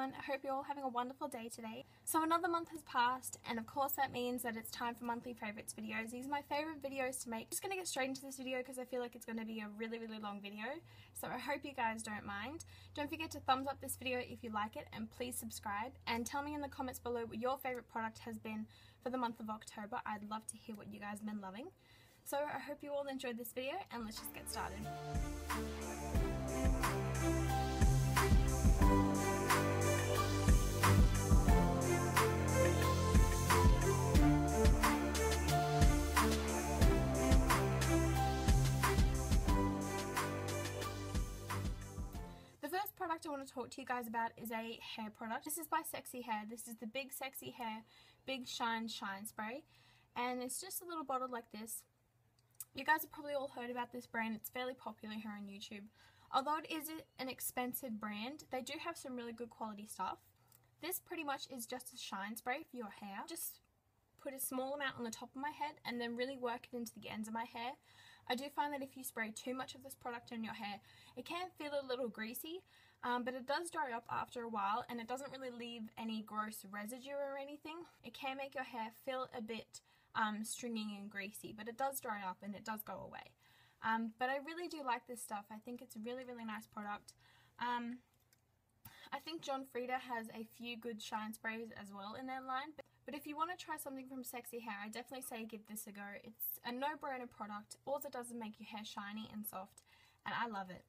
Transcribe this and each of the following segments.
everyone, I hope you're all having a wonderful day today. So another month has passed, and of course that means that it's time for monthly favourites videos. These are my favourite videos to make. I'm just going to get straight into this video because I feel like it's going to be a really long video, so I hope you guys don't mind. Don't forget to thumbs up this video if you like it, and please subscribe, and tell me in the comments below what your favourite product has been for the month of October. I'd love to hear what you guys have been loving. So I hope you all enjoyed this video, and let's just get started. The first product I want to talk to you guys about is a hair product. This is by Sexy Hair. This is the Big Sexy Hair Big Shine Spray, and it's just a little bottle like this. You guys have probably all heard about this brand. It's fairly popular here on YouTube. Although it is an expensive brand, they do have some really good quality stuff. This pretty much is just a shine spray for your hair. Just put a small amount on the top of my head and then really work it into the ends of my hair. I do find that if you spray too much of this product on your hair, it can feel a little greasy, but it does dry up after a while, and it doesn't really leave any gross residue or anything. It can make your hair feel a bit stringy and greasy, but it does dry up and it does go away. But I really do like this stuff. I think it's a really nice product. I think John Frieda has a few good shine sprays as well in their line, but if you want to try something from Sexy Hair, I definitely say give this a go. It's a no-brainer product. All it does is make your hair shiny and soft, and I love it.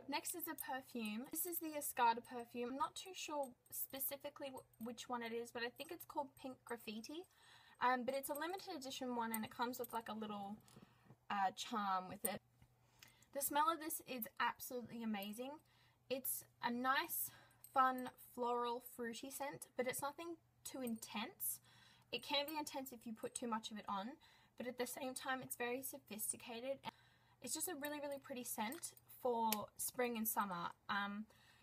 Next is a perfume. This is the Escada perfume. I'm not too sure specifically which one it is, but I think it's called Pink Graffiti. But it's a limited edition one, and it comes with like a little charm with it. The smell of this is absolutely amazing. It's a nice, fun, floral, fruity scent, but it's nothing too intense. It can be intense if you put too much of it on, but at the same time it's very sophisticated. It's just a really pretty scent for spring and summer.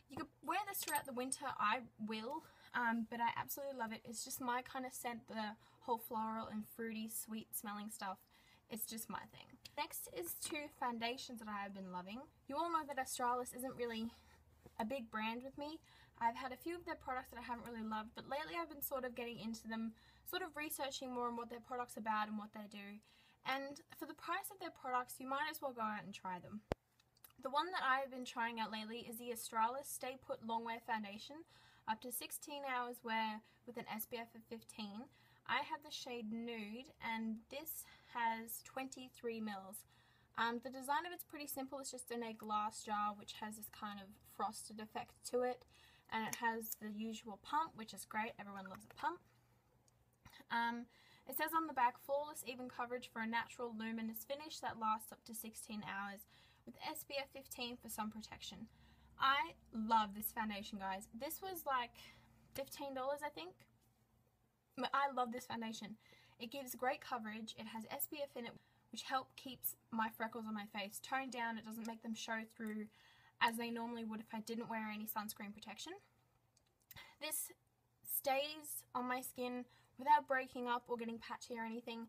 You could wear this throughout the winter. I will, but I absolutely love it. It's just my kind of scent, the whole floral and fruity, sweet smelling stuff. It's just my thing. Next is two foundations that I have been loving. You all know that Australis isn't really a big brand with me. I've had a few of their products that I haven't really loved, but lately I've been sort of getting into them, sort of researching more on what their product's about and what they do. And for the price of their products, you might as well go out and try them. The one that I've been trying out lately is the Australis Stay Put Longwear Foundation, up to 16 hours wear with an SPF of 15. I have the shade Nude, and this has 23 mils. The design of it's pretty simple. It's just in a glass jar which has this kind of frosted effect to it, and it has the usual pump, which is great. Everyone loves a pump. It says on the back, flawless even coverage for a natural luminous finish that lasts up to 16 hours with SPF 15 for sun protection. I love this foundation, guys. This was like $15, I think. But I love this foundation. It gives great coverage. It has SPF in it, which keeps my freckles on my face toned down. It doesn't make them show through as they normally would if I didn't wear any sunscreen protection. This stays on my skin without breaking up or getting patchy or anything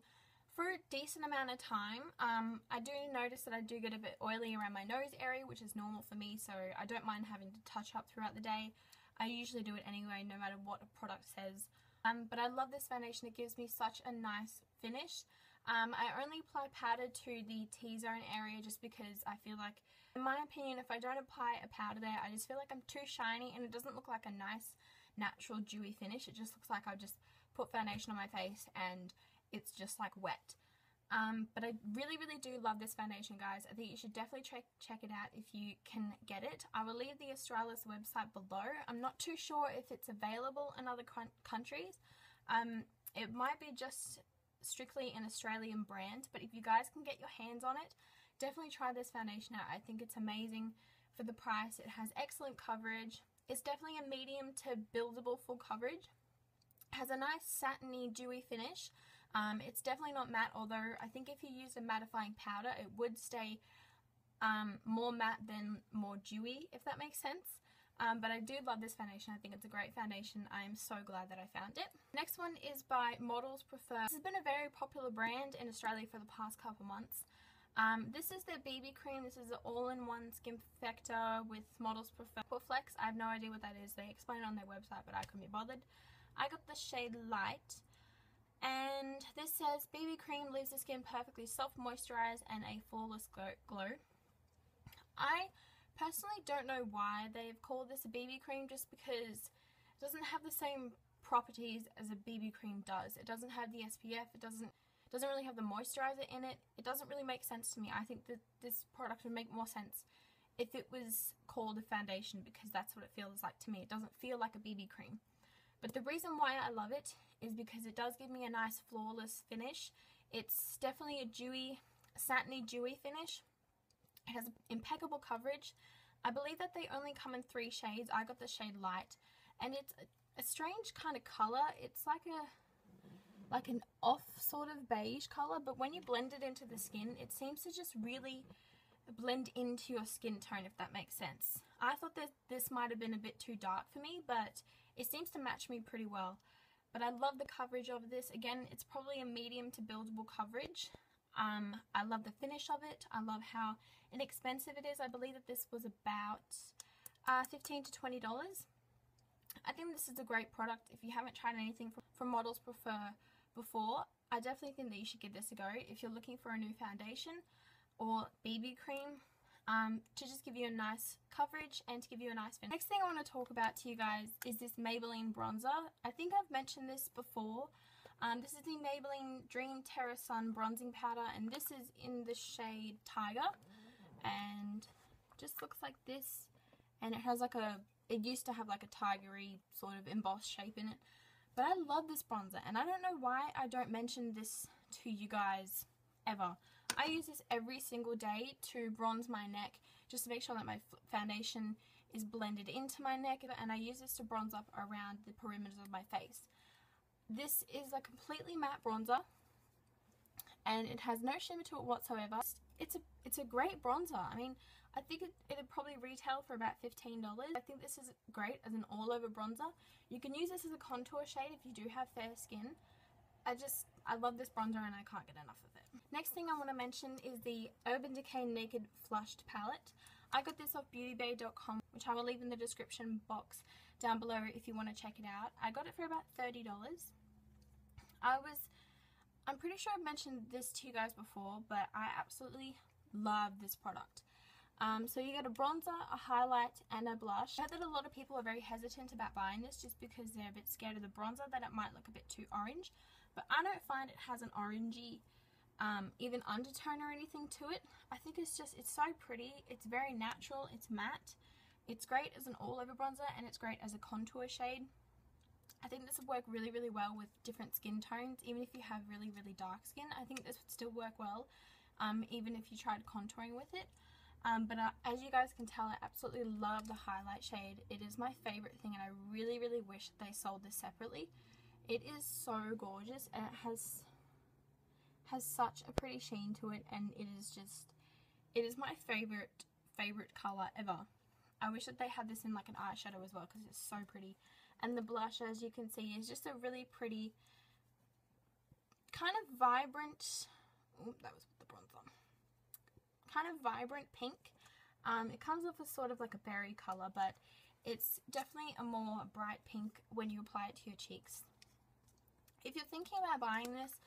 for a decent amount of time. I do notice that I do get a bit oily around my nose area, which is normal for me, so I don't mind having to touch up throughout the day. I usually do it anyway, no matter what a product says. But I love this foundation. It gives me such a nice finish. I only apply powder to the T-zone area just because I feel like, in my opinion, if I don't apply a powder there, I just feel like I'm too shiny and it doesn't look like a nice, natural, dewy finish. It just looks like I've just put foundation on my face and it's just like wet. But I really do love this foundation, guys. I think you should definitely check it out if you can get it. I will leave the Australis website below. I'm not too sure if it's available in other countries. It might be just strictly an Australian brand, but if you guys can get your hands on it, definitely try this foundation out. I think it's amazing for the price. It has excellent coverage. It's definitely a medium to buildable full coverage. Has a nice satiny, dewy finish. It's definitely not matte, although I think if you use a mattifying powder, it would stay more matte than more dewy, if that makes sense. But I do love this foundation. I think it's a great foundation. I am so glad that I found it. Next one is by Models Prefer. This has been a very popular brand in Australia for the past couple months. This is their BB cream. This is an all-in-one skin perfector with Models Flex. I have no idea what that is. They explain it on their website, but I couldn't be bothered. I got the shade Light, and this says BB cream leaves the skin perfectly soft, moisturized, and a flawless glow. I personally don't know why they've called this a BB cream, just because it doesn't have the same properties as a BB cream does. It doesn't have the SPF. It doesn't really have the moisturizer in it. It doesn't really make sense to me. I think that this product would make more sense if it was called a foundation, because that's what it feels like to me. It doesn't feel like a BB cream. But the reason why I love it is because it does give me a nice flawless finish. It's definitely a dewy, satiny dewy finish. It has impeccable coverage. I believe that they only come in 3 shades. I got the shade Light, and it's a strange kind of color. It's like an off sort of beige color, but when you blend it into the skin, it seems to just really blend into your skin tone, if that makes sense. I thought that this might have been a bit too dark for me, but it seems to match me pretty well. But I love the coverage of this. Again, it's probably a medium to buildable coverage. I love the finish of it. I love how inexpensive it is. I believe that this was about $15 to $20. I think this is a great product. If you haven't tried anything from Models Prefer before, I definitely think that you should give this a go if you're looking for a new foundation or BB cream to just give you a nice coverage and to give you a nice finish. Next thing I want to talk about to you guys is this Maybelline bronzer. I think I've mentioned this before. This is the Maybelline Dream Terra Sun bronzing powder, and this is in the shade Tiger, and just looks like this, and it has it used to have like a tigery sort of embossed shape in it. But I love this bronzer, and I don't know why I don't mention this to you guys ever. I use this every single day to bronze my neck, just to make sure that my foundation is blended into my neck, and I use this to bronze up around the perimeters of my face. This is a completely matte bronzer, and it has no shimmer to it whatsoever. It's a great bronzer. I mean, I think it'd probably retail for about $15. I think this is great as an all-over bronzer. You can use this as a contour shade if you do have fair skin. I love this bronzer, and I can't get enough of it. Next thing I want to mention is the Urban Decay Naked Flushed Palette. I got this off beautybay.com, which I will leave in the description box down below if you want to check it out. I got it for about $30. I'm pretty sure I've mentioned this to you guys before, but I absolutely love this product. So you get a bronzer, a highlight, and a blush. I know that a lot of people are very hesitant about buying this just because they're a bit scared of the bronzer, that it might look a bit too orange, but I don't find it has an orangey even undertone or anything to it. I think it's so pretty. It's very natural. It's matte. It's great as an all-over bronzer, and it's great as a contour shade. I think this would work really, really well with different skin tones. Even if you have really, really dark skin, I think this would still work well, even if you tried contouring with it. But as you guys can tell, I absolutely love the highlight shade. It is my favorite thing, and I really, really wish that they sold this separately. It is so gorgeous, and it has such a pretty sheen to it, and it is my favorite color ever. I wish that they had this in like an eyeshadow as well, because it's so pretty. And the blush, as you can see, is just a really pretty, kind of vibrant, that was the bronzer, kind of vibrant pink. It comes off as sort of like a berry color, but it's definitely a more bright pink when you apply it to your cheeks. If you're thinking about buying this,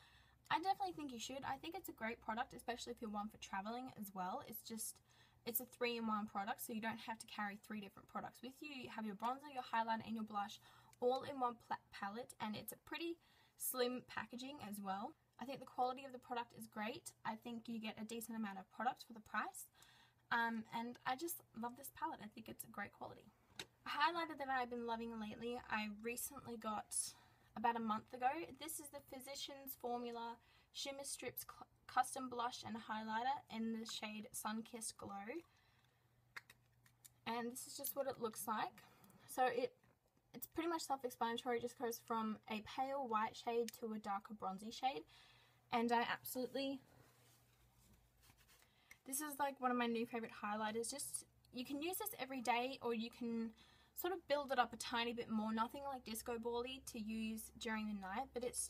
I definitely think you should. I think it's a great product, especially if you're one for traveling as well. It's a 3-in-1 product, so you don't have to carry 3 different products with you. You have your bronzer, your highlighter, and your blush all in one palette, and it's a pretty slim packaging as well. I think the quality of the product is great. I think you get a decent amount of product for the price, and I just love this palette. I think it's a great quality. A highlighter that I've been loving lately, I recently got about a month ago. This is the Physicians Formula Shimmer Strips Custom Blush and Highlighter in the shade Sun-Kissed Glow. And this is just what it looks like. So it's pretty much self-explanatory. It just goes from a pale white shade to a darker bronzy shade. And I absolutely... This is like one of my new favorite highlighters. You can use this every day, or you can sort of build it up a tiny bit more. Nothing like disco ball-y to use during the night, but it's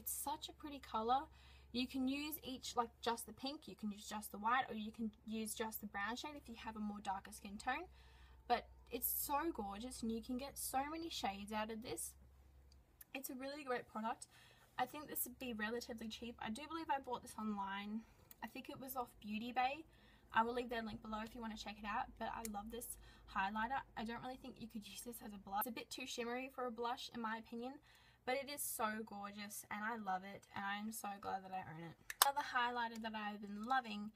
such a pretty color. You can use each, like just the pink, you can use just the white, or you can use just the brown shade if you have a more darker skin tone. But it's so gorgeous and you can get so many shades out of this. It's a really great product. I think this would be relatively cheap. I do believe I bought this online. I think it was off Beauty Bay. I will leave their link below if you want to check it out. But I love this highlighter. I don't really think you could use this as a blush. It's a bit too shimmery for a blush in my opinion. But it is so gorgeous and I love it. And I'm so glad that I own it. Another highlighter that I've been loving,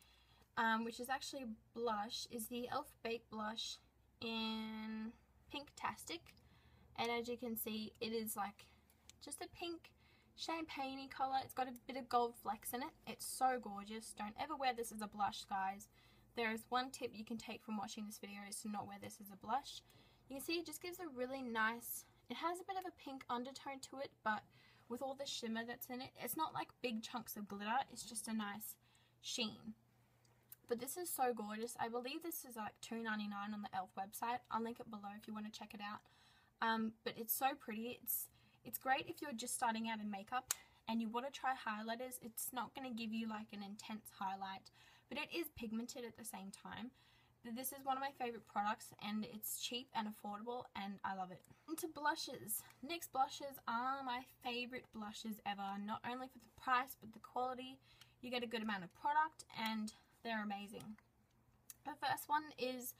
which is actually a blush, is the e.l.f. Baked Blush in Pinktastic. And as you can see, it is like just a pink champagne-y colour. It's got a bit of gold flecks in it. It's so gorgeous. Don't ever wear this as a blush, guys. There is one tip you can take from watching this video, is to not wear this as a blush. You can see it just gives a really nice, it has a bit of a pink undertone to it, but with all the shimmer that's in it, it's not like big chunks of glitter, it's just a nice sheen. But this is so gorgeous. I believe this is like $2.99 on the e.l.f. website. I'll link it below if you want to check it out. But it's so pretty. It's great if you're just starting out in makeup and you want to try highlighters. It's not going to give you like an intense highlight, but it is pigmented at the same time. This is one of my favorite products and it's cheap and affordable and I love it. Into blushes. NYX blushes are my favorite blushes ever. Not only for the price but the quality. You get a good amount of product and they're amazing. The first one is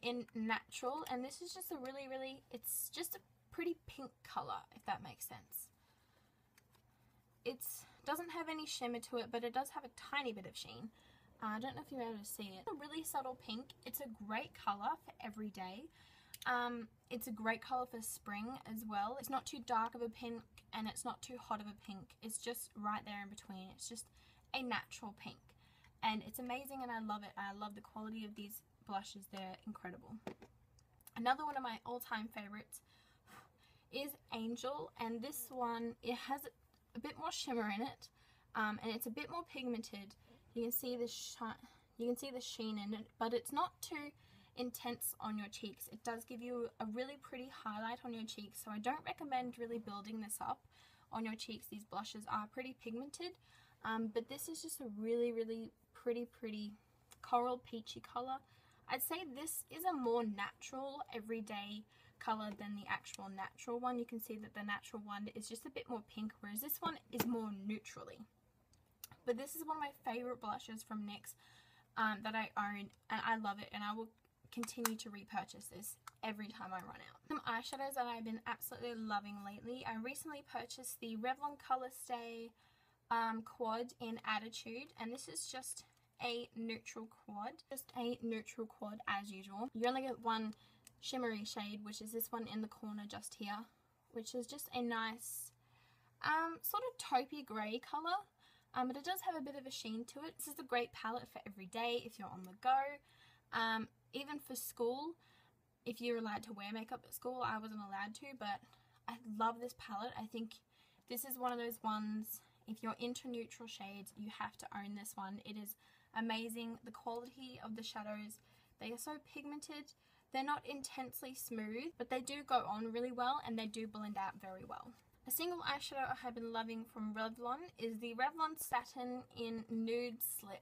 in Natural, and this is just a really, it's just a pretty pink color, if that makes sense. It doesn't have any shimmer to it, but it does have a tiny bit of sheen. I don't know if you're able to see it. It's a really subtle pink. It's a great color for every day. It's a great color for spring as well. It's not too dark of a pink and it's not too hot of a pink. It's just right there in between. It's just a natural pink. And it's amazing and I love it. I love the quality of these blushes. They're incredible. Another one of my all-time favorites is Angel, and this one, it has a bit more shimmer in it, and it's a bit more pigmented. You can see the sheen in it, but it's not too intense on your cheeks. It does give you a really pretty highlight on your cheeks, so I don't recommend really building this up on your cheeks. These blushes are pretty pigmented, but this is just a really pretty coral peachy color. I'd say this is a more natural everyday color than the actual natural one. You can see that the natural one is just a bit more pink, whereas this one is more neutrally. But this is one of my favorite blushes from NYX that I own, and I love it, and I will continue to repurchase this every time I run out. Some eyeshadows that I've been absolutely loving lately. I recently purchased the Revlon Color Stay Quad in Attitude, and this is just a neutral quad. Just a neutral quad as usual. You only get one shimmery shade, which is this one in the corner just here, which is just a nice sort of taupey grey colour. But it does have a bit of a sheen to it. This is a great palette for every day if you're on the go. Even for school, if you're allowed to wear makeup at school. I wasn't allowed to, but I love this palette. I think this is one of those ones, if you're into neutral shades, you have to own this one. It is amazing. The quality of the shadows, they are so pigmented. They're not intensely smooth, but they do go on really well and they do blend out very well. A single eyeshadow I have been loving from Revlon is the Revlon Satin in Nude Slip.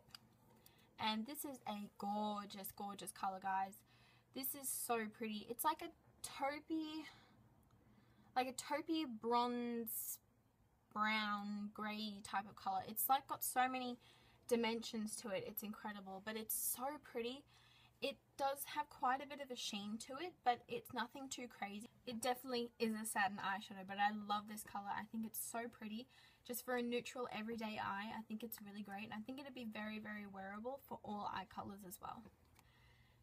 And this is a gorgeous, gorgeous color, guys. This is so pretty. It's like a taupey bronze, brown, grey type of color. It's like got so many dimensions to it. It's incredible, but it's so pretty. It does have quite a bit of a sheen to it, but it's nothing too crazy. It definitely is a satin eyeshadow, but I love this color. I think it's so pretty. Just for a neutral everyday eye, I think it's really great. And I think it'd be very, very wearable for all eye colors as well.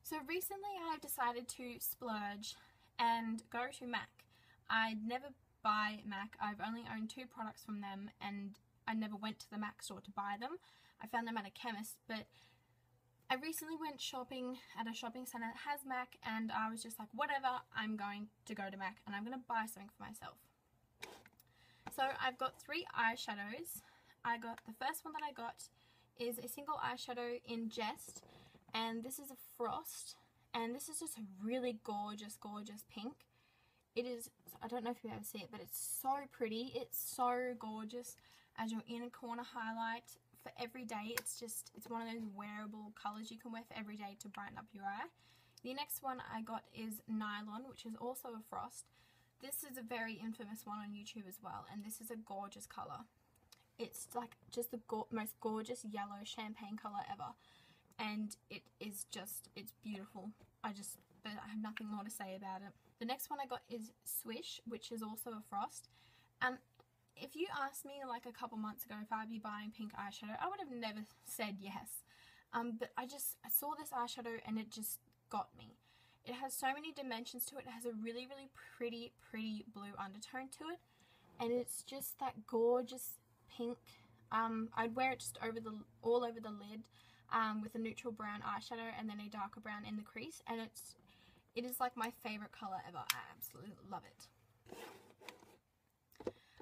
So recently I've decided to splurge and go to M.A.C. I never buy M.A.C. I've only owned 2 products from them, and I never went to the M.A.C store to buy them. I found them at a chemist, but I recently went shopping at a shopping centre that has M.A.C, and I was just like, whatever, I'm going to go to M.A.C and I'm going to buy something for myself. So I've got 3 eyeshadows. The first one that I got is a single eyeshadow in Jest, and this is a Frost, and this is just a really gorgeous, gorgeous pink. It is, I don't know if you ever see it, but it's so pretty. It's so gorgeous. as your inner corner highlight for every day. It's one of those wearable colours you can wear for every day to brighten up your eye. The next one I got is Nylon, which is also a frost. This is a very infamous one on YouTube as well, and this is a gorgeous colour. It's like just the most gorgeous yellow champagne colour ever, and it's beautiful. I have nothing more to say about it. The next one I got is Swish, which is also a frost. If you asked me like a couple months ago if I'd be buying pink eyeshadow, I would have never said yes. But I saw this eyeshadow and it just got me. It has so many dimensions to it. It has a really, really pretty blue undertone to it, and it's just that gorgeous pink. I'd wear it just all over the lid with a neutral brown eyeshadow and then a darker brown in the crease, and it is like my favorite color ever. I absolutely love it.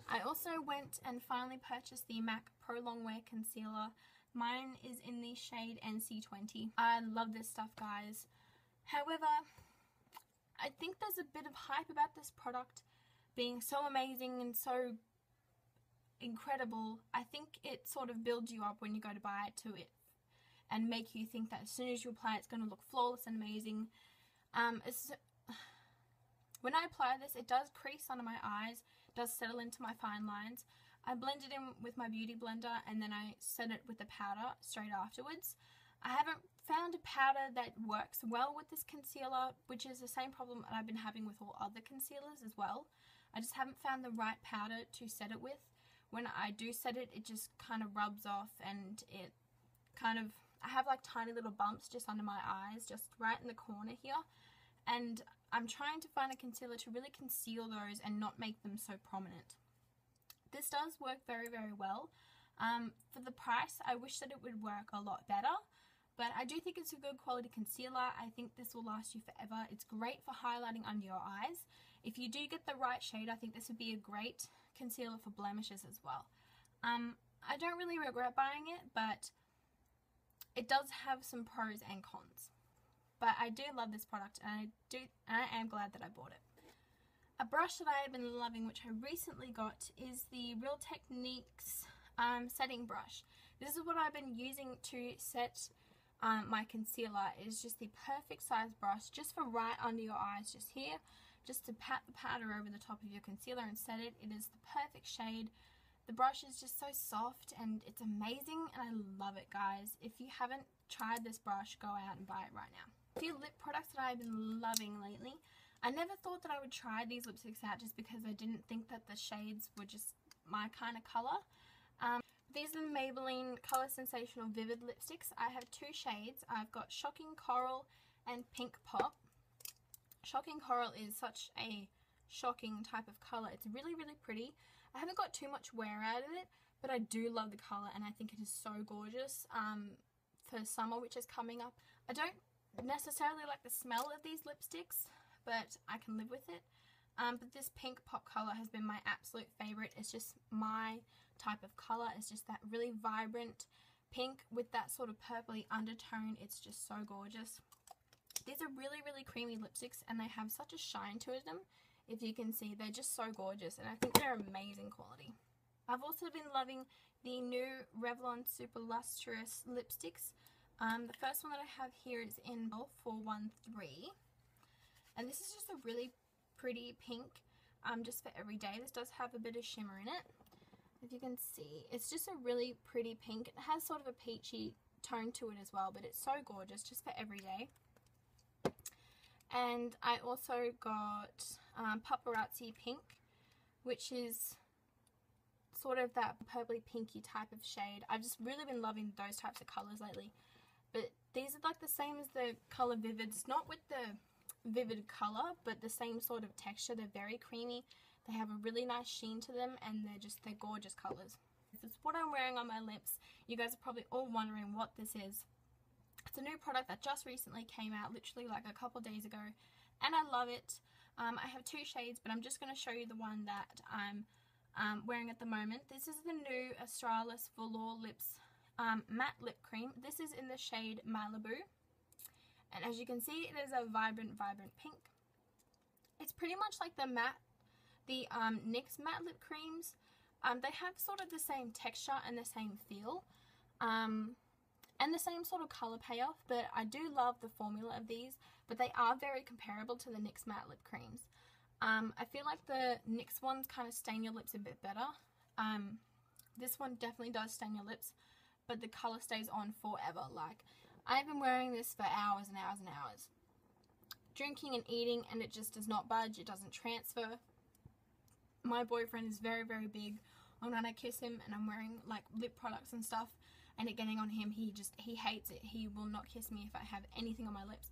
I also went and finally purchased the M.A.C Pro Longwear Concealer. Mine is in the shade NC20. I love this stuff, guys. However, I think there's a bit of hype about this product being so amazing and so incredible. I think it sort of builds you up when you go to buy it and make you think that as soon as you apply it, it's going to look flawless and amazing. When I apply this, it does crease under my eyes, does settle into my fine lines. I blend it in with my beauty blender and then I set it with the powder straight afterwards. I haven't found a powder that works well with this concealer, which is the same problem that I've been having with all other concealers as well. I just haven't found the right powder to set it with. When I do set it, it just kind of rubs off, and I have like tiny little bumps just under my eyes, just right in the corner here. And I'm trying to find a concealer to really conceal those and not make them so prominent. This does work very, very well. For the price, I wish that it would work a lot better. But I do think it's a good quality concealer. I think this will last you forever. It's great for highlighting under your eyes. If you do get the right shade, I think this would be a great concealer for blemishes as well. I don't really regret buying it, but it does have some pros and cons. But I do love this product, and I am glad that I bought it. A brush that I have been loving, which I recently got, is the Real Techniques setting brush. This is what I've been using to set my concealer. It is just the perfect size brush, just for right under your eyes, just here, just to pat the powder over the top of your concealer and set it. It is the perfect shade. The brush is just so soft and it's amazing, and I love it, guys. If you haven't tried this brush, go out and buy it right now. A few lip products that I've been loving lately. I never thought that I would try these lipsticks out just because I didn't think that the shades were just my kind of color. These are the Maybelline Color Sensational Vivid lipsticks. I have two shades. I've got Shocking Coral and Pink Pop. Shocking Coral is such a shocking type of color. It's really, really pretty. I haven't got too much wear out of it, but I do love the color and I think it is so gorgeous for summer, which is coming up. I don't necessarily like the smell of these lipsticks, but I can live with it. But this Pink Pop color has been my absolute favorite. It's just my type of color. It's just that really vibrant pink with that sort of purpley undertone. It's just so gorgeous. These are really, really creamy lipsticks, and they have such a shine to them. If you can see, they're just so gorgeous, and I think they're amazing quality. I've also been loving the new Revlon Super Lustrous lipsticks. The first one that I have here is in 413, and this is just a really pretty pink, just for every day. This does have a bit of shimmer in it. If you can see, it's just a really pretty pink. It has sort of a peachy tone to it as well, but it's so gorgeous, just for every day. And I also got Paparazzi Pink, which is sort of that purpley pinky type of shade. I've just really been loving those types of colours lately. But these are like the same as the colour Vivids, not with the vivid colour, but the same sort of texture. They're very creamy. They have a really nice sheen to them, and they're gorgeous colours. This is what I'm wearing on my lips. You guys are probably all wondering what this is. It's a new product that just recently came out, literally like a couple days ago, and I love it. I have two shades, but I'm just going to show you the one that I'm wearing at the moment. This is the new Australis Velour Lips Matte Lip Cream. This is in the shade Malibu, and as you can see, it is a vibrant pink. It's pretty much like the NYX matte lip creams, They have sort of the same texture and the same feel, and the same sort of colour payoff, but I do love the formula of these, but they are very comparable to the NYX matte lip creams. I feel like the NYX ones kind of stain your lips a bit better. This one definitely does stain your lips, but the colour stays on forever. Like, I've been wearing this for hours and hours and hours. Drinking and eating, and it just does not budge, it doesn't transfer. My boyfriend is very, very big on when I kiss him and I'm wearing like lip products and stuff and it getting on him, he hates it. He will not kiss me if I have anything on my lips.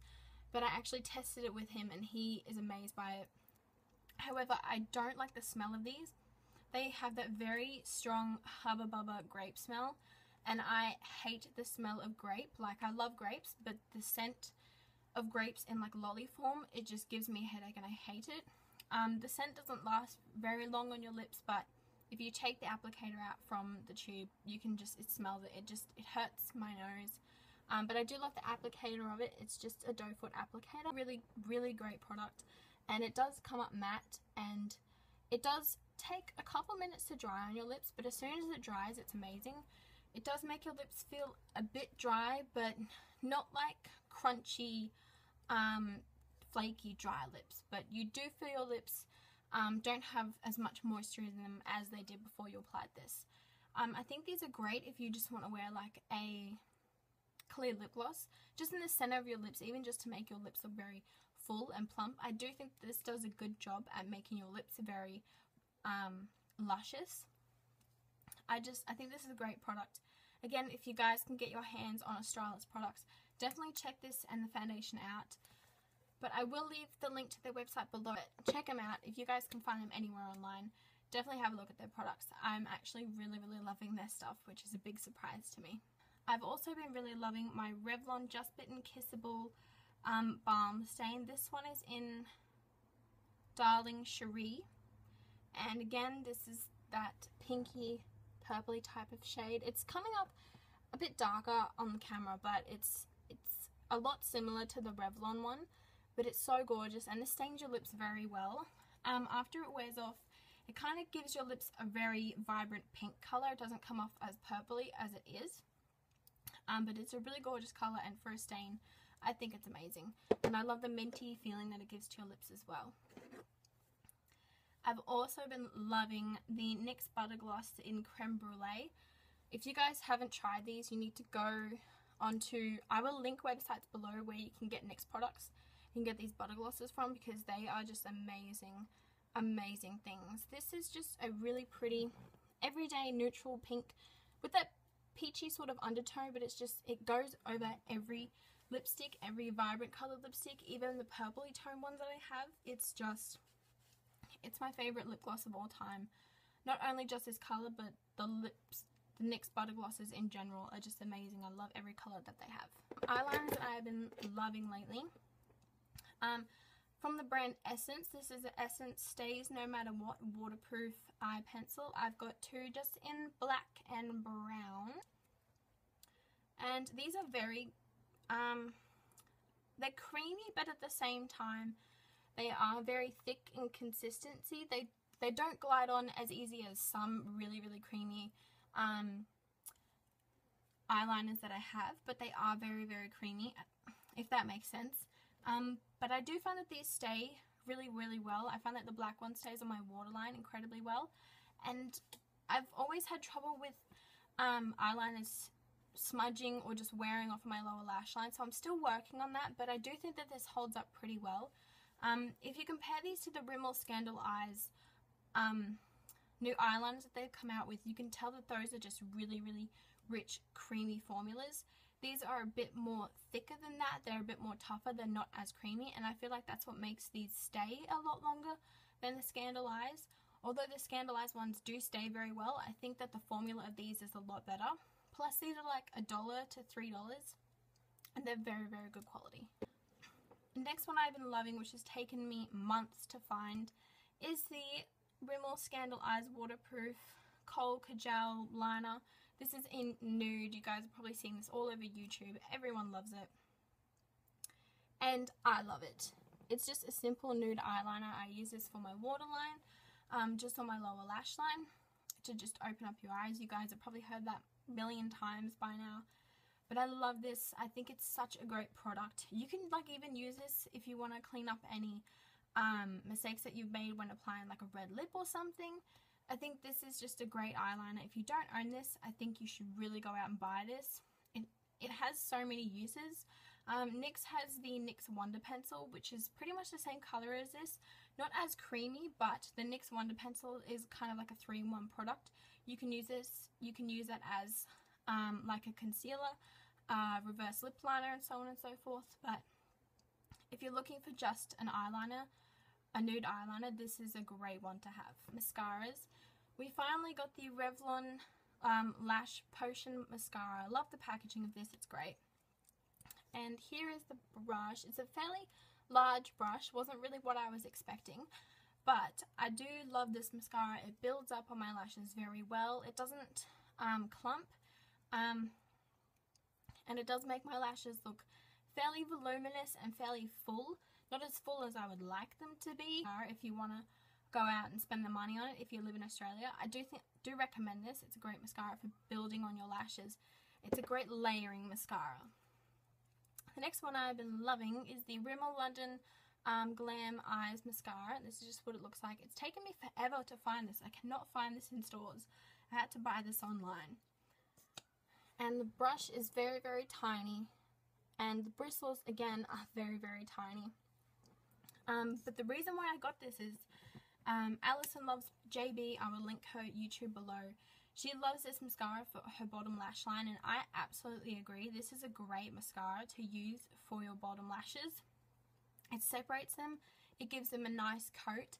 But I actually tested it with him and he is amazed by it. However, I don't like the smell of these. They have that very strong Hubba Bubba grape smell, and I hate the smell of grape. Like, I love grapes, but the scent of grapes in like lolly form, it just gives me a headache and I hate it. The scent doesn't last very long on your lips, but if you take the applicator out from the tube, you can just, it smells it. It hurts my nose. But I do love the applicator of it. It's just a doe foot applicator. Really, really great product. And it does come up matte, and it does take a couple minutes to dry on your lips, but as soon as it dries, it's amazing. It does make your lips feel a bit dry, but not like crunchy, flaky, dry lips. But you do feel your lips don't have as much moisture in them as they did before you applied this. I think these are great if you just want to wear like a clear lip gloss just in the center of your lips, even just to make your lips look very full and plump. I do think this does a good job at making your lips very luscious. I think this is a great product. Again, if you guys can get your hands on Australis products, definitely check this and the foundation out. But I will leave the link to their website below. Check them out. If you guys can find them anywhere online, definitely have a look at their products. I'm actually really, really loving their stuff, which is a big surprise to me. I've also been really loving my Revlon Just Bitten Kissable Balm Stain. This one is in Darling Cherie. And again, this is that pinky, purpley type of shade. It's coming up a bit darker on the camera, but it's a lot similar to the Revlon one. But it's so gorgeous, and it stains your lips very well. After it wears off, it kind of gives your lips a very vibrant pink color. It doesn't come off as purpley as it is. But it's a really gorgeous color, and for a stain, I think it's amazing. And I love the minty feeling that it gives to your lips as well. I've also been loving the NYX Butter Gloss in Creme Brulee. If you guys haven't tried these, you need to go onto, I will link websites below where you can get NYX products. You can get these butter glosses from, because they are just amazing, amazing things. This is just a really pretty, everyday neutral pink with that peachy sort of undertone, but it's just, it goes over every lipstick, every vibrant colored lipstick, even the purpley tone ones that I have. It's my favorite lip gloss of all time. Not only just this color, but the NYX butter glosses in general are just amazing. I love every color that they have. Eyeliners that I have been loving lately. From the brand Essence, this is the Essence Stays No Matter What waterproof eye pencil. I've got two just in black and brown, and these are very they're creamy, but at the same time they are very thick in consistency. They don't glide on as easy as some really, really creamy eyeliners that I have, but they are very, very creamy, if that makes sense. But I do find that these stay really, really well. I find that the black one stays on my waterline incredibly well. And I've always had trouble with eyeliners smudging or just wearing off my lower lash line. So I'm still working on that, but I do think that this holds up pretty well. If you compare these to the Rimmel Scandal Eyes new eyeliners that they've come out with, you can tell that those are just really, really rich, creamy formulas. These are a bit more thicker than that. They're a bit more tougher. They're not as creamy, and I feel like that's what makes these stay a lot longer than the Scandal Eyes. Although the Scandal Eyes ones do stay very well, I think that the formula of these is a lot better. Plus, these are like $1 to $3, and they're very, very good quality. The next one I've been loving, which has taken me months to find, is the Rimmel Scandal Eyes Waterproof Kohl Kajal Liner. This is in nude. You guys are probably seeing this all over YouTube. Everyone loves it. And I love it. It's just a simple nude eyeliner. I use this for my waterline, just on my lower lash line. to just open up your eyes. You guys have probably heard that a million times by now. But I love this. I think it's such a great product. You can like even use this if you want to clean up any mistakes that you've made when applying like a red lip or something. I think this is just a great eyeliner. If you don't own this, I think you should really go out and buy this. It has so many uses. NYX has the NYX Wonder Pencil, which is pretty much the same color as this. Not as creamy, but the NYX Wonder Pencil is kind of like a 3-in-1 product. You can use this, you can use it as like a concealer, reverse lip liner, and so on and so forth. But if you're looking for just an eyeliner, a nude eyeliner, this is a great one to have. Mascaras. We finally got the Revlon Lash Potion Mascara. I love the packaging of this, it's great. And here is the brush. It's a fairly large brush, wasn't really what I was expecting, but I do love this mascara. It builds up on my lashes very well. It doesn't clump, and it does make my lashes look fairly voluminous and fairly full. Not as full as I would like them to be. If you want to go out and spend the money on it, if you live in Australia, I do recommend this. It's a great mascara for building on your lashes. It's a great layering mascara. The next one I've been loving is the Rimmel London Glam Eyes Mascara. This is just what it looks like. It's taken me forever to find this. I cannot find this in stores. I had to buy this online. And the brush is very, very tiny. And the bristles, again, are very, very tiny. But the reason why I got this is Alison loves JB. I will link her YouTube below. She loves this mascara for her bottom lash line, and I absolutely agree. This is a great mascara to use for your bottom lashes. It separates them. It gives them a nice coat.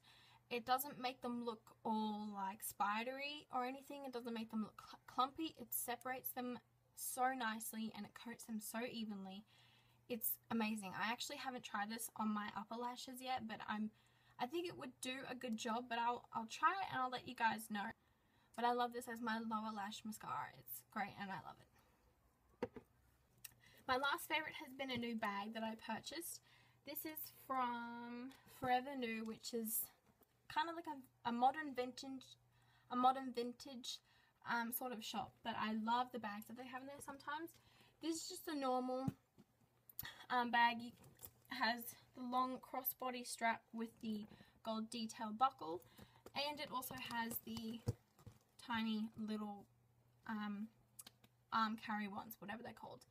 It doesn't make them look all like spidery or anything. It doesn't make them look clumpy. It separates them so nicely and it coats them so evenly. It's amazing. I actually haven't tried this on my upper lashes yet, but I think it would do a good job, but I'll try it and I'll let you guys know. But I love this as my lower lash mascara. It's great and I love it. My last favorite has been a new bag that I purchased. This is from Forever New, which is kind of like a modern vintage sort of shop, but I love the bags that they have in there sometimes. This is just a normal bag. It has the long crossbody strap with the gold detail buckle, and it also has the tiny little arm carry ones, whatever they're called,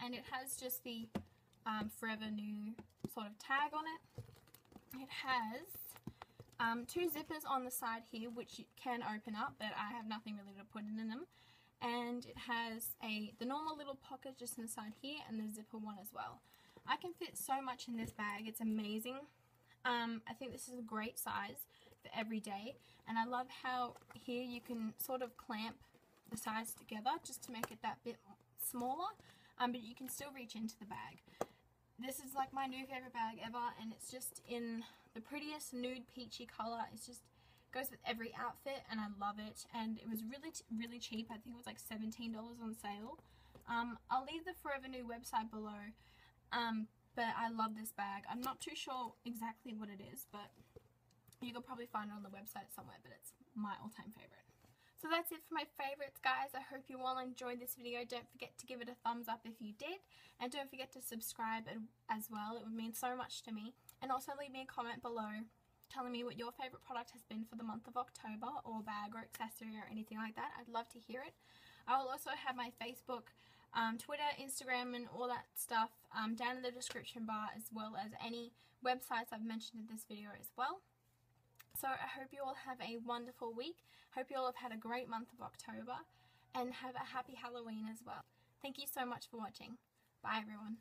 and it has just the Forever New sort of tag on it. It has 2 zippers on the side here, which you can open up, but I have nothing really to put in them. And it has the normal little pocket just on the side here, and the zipper one as well. I can fit so much in this bag. It's amazing. I think this is a great size for every day, and I love how here you can sort of clamp the sides together just to make it that bit smaller, but you can still reach into the bag. This is like my new favorite bag ever, and it's just in the prettiest nude peachy color. It's just goes with every outfit, and I love it. And it was really cheap. I think it was like $17 on sale. I'll leave the Forever New website below, but I love this bag. I'm not too sure exactly what it is, but you could probably find it on the website somewhere, but it's my all-time favorite. So that's it for my favorites, guys. I hope you all enjoyed this video. Don't forget to give it a thumbs up if you did, and don't forget to subscribe as well. It would mean so much to me. And also leave me a comment below telling me what your favorite product has been for the month of October, or bag or accessory or anything like that. I'd love to hear it. I will also have my Facebook, Twitter, Instagram, and all that stuff down in the description bar, as well as any websites I've mentioned in this video as well. So I hope you all have a wonderful week. Hope you all have had a great month of October, and have a happy Halloween as well. Thank you so much for watching. Bye everyone.